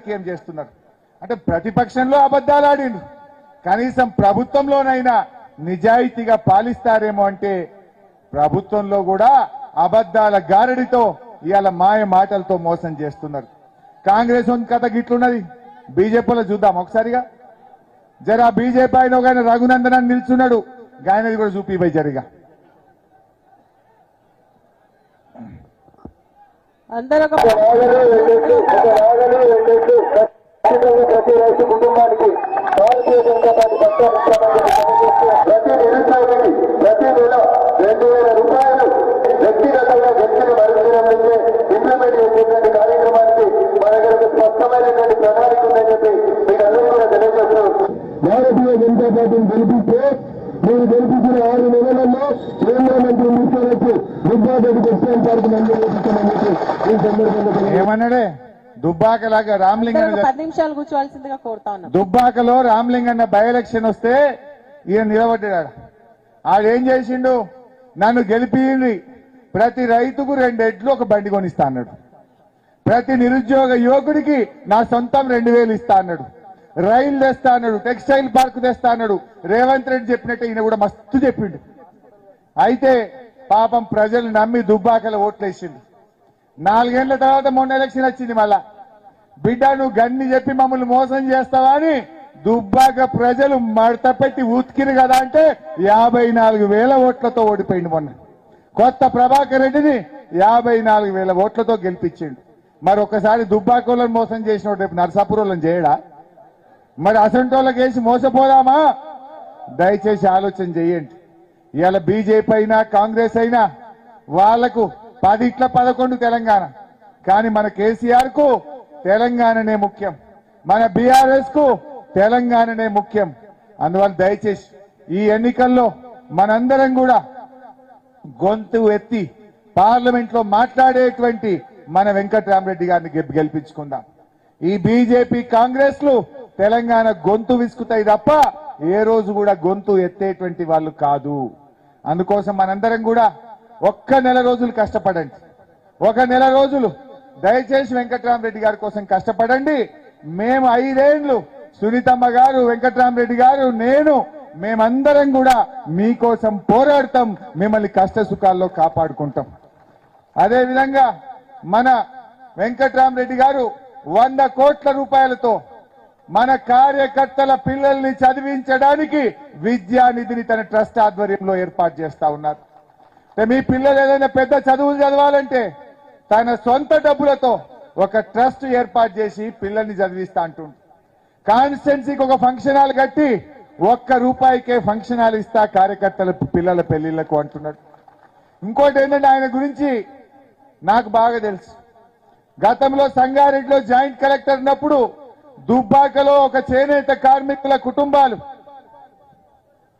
రాజకీయం చేస్తున్నారు. అంటే ప్రతిపక్షంలో అబద్ధాలు ఆడిండు, కనీసం ప్రభుత్వంలోనైనా నిజాయితీగా పాలిస్తారేమో అంటే ప్రభుత్వంలో కూడా అబద్ధాల గారడితో ఇవాళ మాయ మాటలతో మోసం చేస్తున్నారు. కాంగ్రెస్ కథ గిట్లున్నది, బీజేపీలో చూద్దాం ఒకసారిగా. జరా బీజేపీ ఆయన ఒక ఆయన రఘునందన్ నిల్చున్నాడు, ఆయనది కూడా చూపిపోయి జరిగా. అందరూ ప్రతి రైతు కుటుంబానికి భారతీయ జనతా పార్టీ ప్రతి నిరుద్యోగికి ప్రతి నెల 2000 రూపాయలు వ్యక్తిగతంగా వ్యక్తిని మరించినందుకే ఇంప్లిమెంట్ చేసేటువంటి కార్యక్రమానికి మన దగ్గర స్పష్టమైనటువంటి ప్రణాళిక ఉందని చెప్పి మీకు అందరూ కూడా తెలియజేస్తున్నారు. భారతీయ జనతా పార్టీని గెలిపిస్తే మీరు గెలిపించిన 6 నెలలలో కేంద్ర మంత్రి తీసుకొచ్చి దుబ్బారెడ్డి క్రిస్టియన్ పార్క్ మంజూరు చేస్తామని చెప్పి ఈ సందర్భంగా ఏమన్నాడే దుబ్బాకలాగా రామలింగన్న 10 నిమిషాలు కూర్చోవాల్సిందిగా కోరుతా ఉన్నా. దుబ్బాకలో రామలింగన్న బై ఎలక్షన్ వస్తే ఈయన నిలబడ్డాడు. ఆడేం చేసిండు, నన్ను గెలిపిండి ప్రతి రైతుకు 2 ఎడ్లు ఒక బండి కొనిస్తా అన్నాడు, ప్రతి నిరుద్యోగ యువకుడికి నా సొంతం 2000 ఇస్తా అన్నాడు, రైలు తెస్తా అన్నాడు, టెక్స్టైల్ పార్క్ తెస్తా అన్నాడు. రేవంత్ రెడ్డి చెప్పినట్టు ఈయన కూడా మస్తు చెప్పిండు. అయితే పాపం ప్రజలు నమ్మి దుబ్బాకల ఓట్లేసిండు. 4 ఏళ్ల తర్వాత మొన్న ఎలక్షన్ వచ్చింది. మళ్ళా బిడ్డ నువ్వు గన్ని చెప్పి మమ్మల్ని మోసం చేస్తావా అని దుబ్బాక ప్రజలు మడత పెట్టి ఉతికిరు కదా అంటే 54,000 ఓట్లతో ఓడిపోయింది. మొన్న కొత్త ప్రభాకర్ రెడ్డిని 54,000 ఓట్లతో గెలిపించిండు. మరి ఒక్కసారి దుబ్బాకోళ్ళని మోసం చేసిన రేపు నరసాపురంలో చేయడా? మరి అసంటోళ్ళకి వేసి మోసపోదామా? దయచేసి ఆలోచన చేయండి. ఇవాళ బీజేపీ అయినా కాంగ్రెస్ అయినా వాళ్లకు 10-11 తెలంగాణ, కానీ మన కేసీఆర్ కు తెలంగాణనే ముఖ్యం, మన బీఆర్ఎస్ కు తెలంగాణనే ముఖ్యం. అందువల్ల దయచేసి ఈ ఎన్నికల్లో మనందరం కూడా గొంతు ఎత్తి పార్లమెంట్ లో మాట్లాడేటువంటి మన వెంకట్రామరెడ్డి గారిని గెలిపించుకుందాం. ఈ బీజేపీ కాంగ్రెస్ లు తెలంగాణ గొంతు విసుకుతాయి తప్ప ఏ రోజు కూడా గొంతు ఎత్తేటువంటి వాళ్ళు కాదు. అందుకోసం మనందరం కూడా ఒక్క నెల రోజులు కష్టపడండి, ఒక నెల రోజులు దయచేసి వెంకట్రామరెడ్డి గారి కోసం కష్టపడండి. మేము 5 ఏళ్లు సునీతమ్మ గారు, వెంకట్రామరెడ్డి గారు, నేను, మేమందరం కూడా మీకోసం పోరాడతాం, మిమ్మల్ని కష్ట సుఖాల్లో కాపాడుకుంటాం. అదేవిధంగా మన వెంకట్రామరెడ్డి గారు 100 కోట్ల రూపాయలతో మన కార్యకర్తల పిల్లల్ని చదివించడానికి విద్యానిధిని తన ట్రస్ట్ ఆధ్వర్యంలో ఏర్పాటు చేస్తా ఉన్నారు. మీ పిల్లలు ఏదైనా పెద్ద చదువులు చదవాలంటే తన సొంత డబ్బులతో ఒక ట్రస్ట్ ఏర్పాటు చేసి పిల్లల్ని చదివిస్తా అంటుండు. కాన్స్టిట్యున్సీకి ఒక ఫంక్షన్ హాల్ కట్టి ₹1 ఫంక్షన్ హాల్ ఇస్తా కార్యకర్తల పిల్లల పెళ్లిళ్లకు అంటున్నాడు. ఇంకోటి ఏంటంటే ఆయన గురించి నాకు బాగా తెలుసు. గతంలో సంగారెడ్డిలో జాయింట్ కలెక్టర్ ఉన్నప్పుడు దుబ్బాకలో ఒక చేనేత కార్మికుల కుటుంబాలు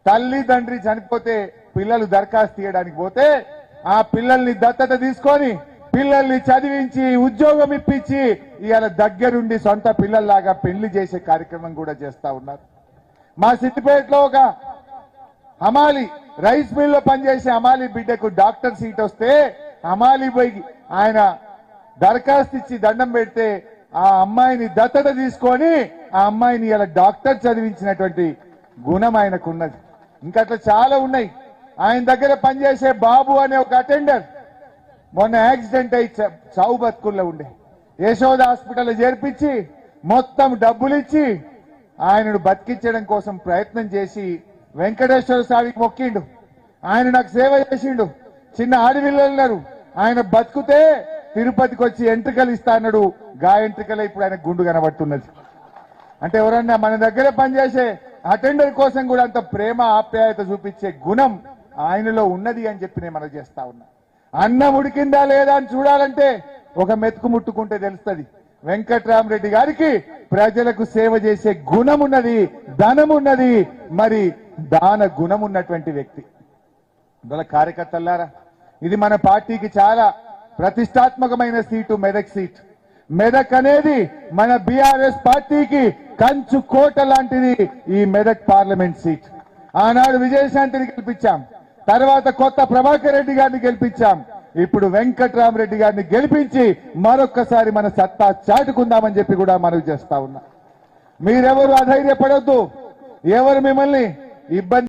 తల్లి తండ్రి చనిపోతే పిల్లలు దరఖాస్తు తీయడానికి పోతే ఆ పిల్లల్ని దత్తత తీసుకొని పిల్లల్ని చదివించి ఉద్యోగం ఇప్పించి ఇవాళ దగ్గరుండి సొంత పిల్లల్లాగా పెళ్లి చేసే కార్యక్రమం కూడా చేస్తా ఉన్నారు. మా సిద్దిపేటలో ఒక హమాలి రైస్ మిల్ లో పనిచేసే హమాలి బిడ్డకు డాక్టర్ సీట్ వస్తే హమాలి పోయి ఆయన దరఖాస్తు ఇచ్చి దండం పెడితే ఆ అమ్మాయిని దత్తత తీసుకొని ఆ అమ్మాయిని ఇలా డాక్టర్ చదివించినటువంటి గుణం ఆయనకున్నది. ఇంకా అట్లా చాలా ఉన్నాయి. ఆయన దగ్గర పనిచేసే బాబు అనే ఒక అటెండర్ మొన్న యాక్సిడెంట్ అయి చావు బతుకుల్లో ఉండే యశోద హాస్పిటల్ చేర్పించి మొత్తం డబ్బులు ఇచ్చి ఆయనను బతికించడం కోసం ప్రయత్నం చేసి వెంకటేశ్వర స్వామికి మొక్కిండు. ఆయన నాకు సేవ చేసిండు. చిన్న ఆడపిల్లలు ఆయన బతుకుతే తిరుపతికి వచ్చి ఎంట్రికలు ఇస్తా అన్నాడు. గా ఎంట్రికలే ఇప్పుడు ఆయన గుండు కనబడుతున్నది. అంటే ఎవరన్నా మన దగ్గర పనిచేసే అటెండర్ కోసం కూడా అంత ప్రేమ ఆప్యాయత చూపించే గుణం ఆయనలో ఉన్నది అని చెప్పి నేను మనకు చేస్తా ఉన్నా. అన్నం ఉడికిందా లేదా అని చూడాలంటే ఒక మెతుకు ముట్టుకుంటే తెలుస్తుంది. వెంకట్రామరెడ్డి గారికి ప్రజలకు సేవ చేసే గుణం ఉన్నది, ధనం ఉన్నది, మరి దాన గుణం ఉన్నటువంటి వ్యక్తి. అందువల్ల కార్యకర్తలారా, ఇది మన పార్టీకి చాలా ప్రతిష్టాత్మకమైన సీటు, మెదక్ సీట్. మెదక్ అనేది మన బీఆర్ఎస్ పార్టీకి కంచు కోట లాంటిది. ఈ మెదక్ పార్లమెంట్ సీట్ ఆనాడు విజయశాంతిని గెలిపించాం, తర్వాత కొత్త ప్రభాకర్ రెడ్డి గారిని గెలిపించాం, ఇప్పుడు వెంకట్రామరెడ్డి గారిని గెలిపించి మరొక్కసారి మన సత్తా చాటుకుందామని చెప్పి కూడా మనవి చేస్తా ఉన్నా. మీరెవరు అధైర్యపడొద్దు, ఎవరు మిమ్మల్ని ఇబ్బంది